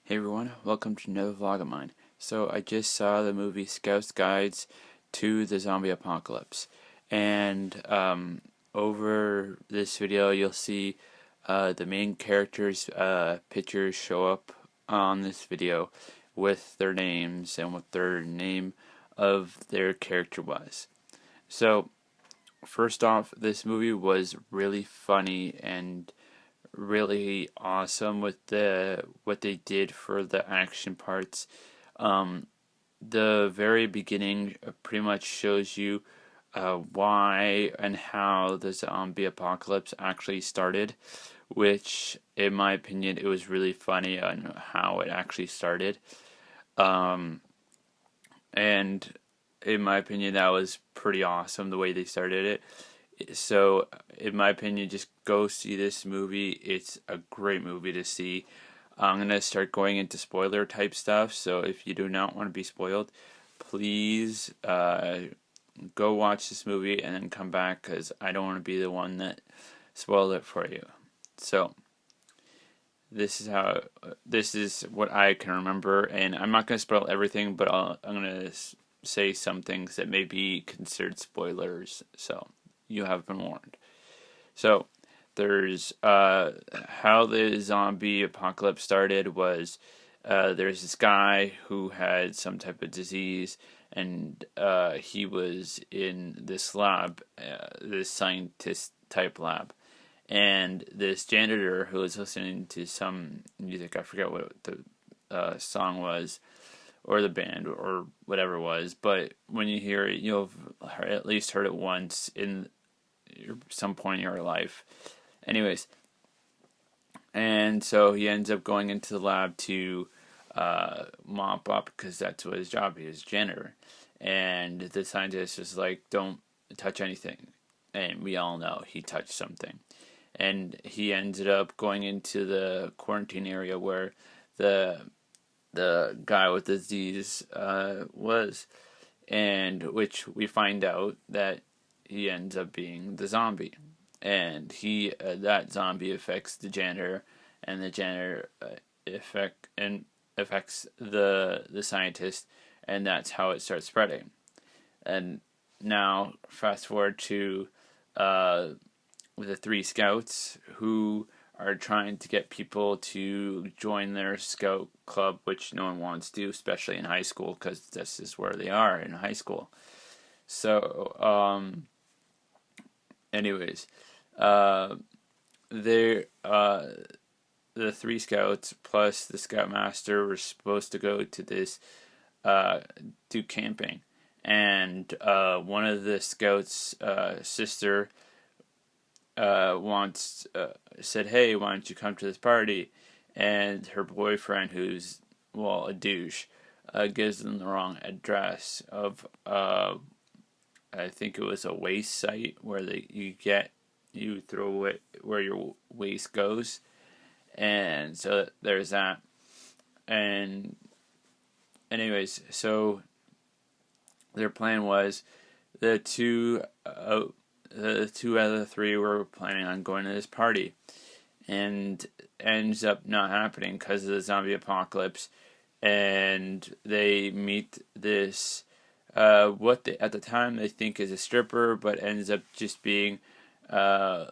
Hey everyone, welcome to another vlog of mine. So I just saw the movie Scout's Guides to the Zombie Apocalypse, and over this video you'll see the main characters' pictures show up on this video with their names and what their name of their character was. So first off, this movie was really funny and really awesome with what they did for the action parts. The very beginning pretty much shows you why and how the zombie apocalypse actually started, which, in my opinion, it was really funny on how it actually started. And in my opinion, that was pretty awesome the way they started it. So, in my opinion, just go see this movie. It's a great movie to see. I'm going to start going into spoiler type stuff, so if you do not want to be spoiled, please go watch this movie and then come back, because I don't want to be the one that spoiled it for you. So, this is what I can remember, and I'm not going to spoil everything, but I'm going to say some things that may be considered spoilers, so you have been warned. So, there's how the zombie apocalypse started was there's this guy who had some type of disease, and he was in this lab, this scientist type lab, and this janitor who was listening to some music, I forget what the song was, or the band, or whatever it was, but when you hear it, you'll have at least heard it once in some point in your life. Anyways, and so he ends up going into the lab to mop up, because that's what his job is, janitor. And the scientist is like, don't touch anything. And we all know he touched something. And he ended up going into the quarantine area where the guy with the disease was, and which we find out that he ends up being the zombie, and that zombie affects the janitor, and the janitor affects the scientist, and that's how it starts spreading. And now fast forward to the three scouts who are trying to get people to join their scout club, which no one wants to, especially in high school, because this is where they are in high school. So, anyways, the three scouts plus the scoutmaster were supposed to go to this do camping, and one of the scouts' sister said, "Hey, why don't you come to this party?" And her boyfriend, who's a douche, gives them the wrong address of I think it was a waste site where you throw it where your waste goes, and so there's that. And anyways, so their plan was the two out of the three were planning on going to this party, and ends up not happening because of the zombie apocalypse. And they meet this what they, at the time they think is a stripper, but ends up just being a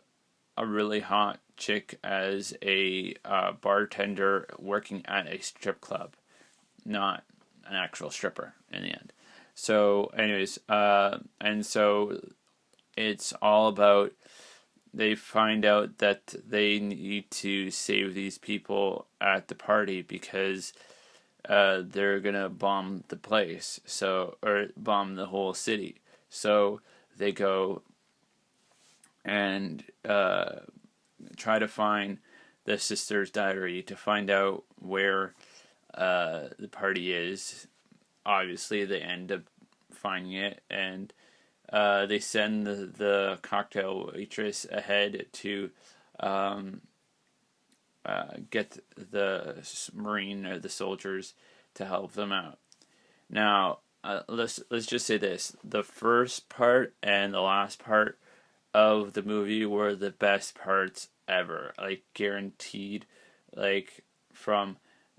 really hot chick as a bartender working at a strip club, not an actual stripper in the end. So, anyways, and so it's all about, they find out that they need to save these people at the party because they're gonna bomb the place, or bomb the whole city. So they go and try to find the sister's diary to find out where the party is. Obviously, they end up finding it, and they send the cocktail waitress ahead to get the Marine or the soldiers to help them out. Now, let's just say this: the first part and the last part of the movie were the best parts ever, like guaranteed. Like from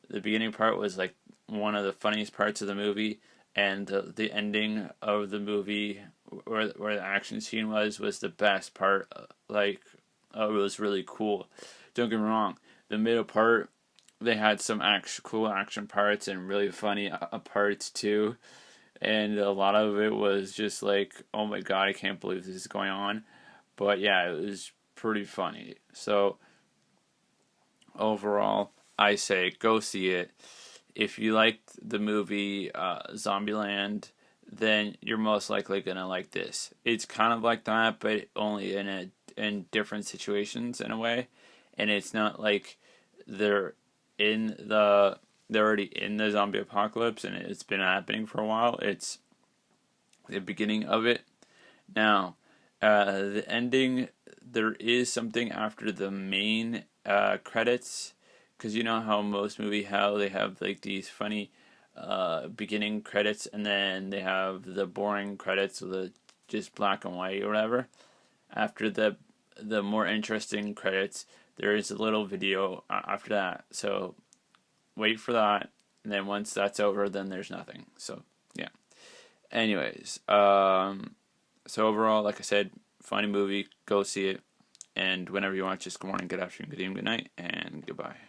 the beginning part was like one of the funniest parts of the movie, and the ending of the movie where the action scene was the best part. Like, it was really cool. Don't get me wrong, the middle part, they had some cool action parts and really funny parts too, and a lot of it was just like, oh my god, I can't believe this is going on. But yeah, it was pretty funny. So overall, I say go see it. If you liked the movie Zombieland, then you're most likely gonna like this. It's kind of like that, but only in different situations in a way, and it's not like they're they're already in the zombie apocalypse and it's been happening for a while. It's the beginning of it. Now, the ending, there is something after the main credits, because you know how most how they have like these funny beginning credits and then they have the boring credits with the just black and white or whatever. After the more interesting credits, there is a little video after that. So wait for that, and then once that's over, then there's nothing. So yeah. Anyways, so overall, like I said, funny movie. Go see it, and whenever you want, just good morning, good afternoon, good evening, good night, and goodbye.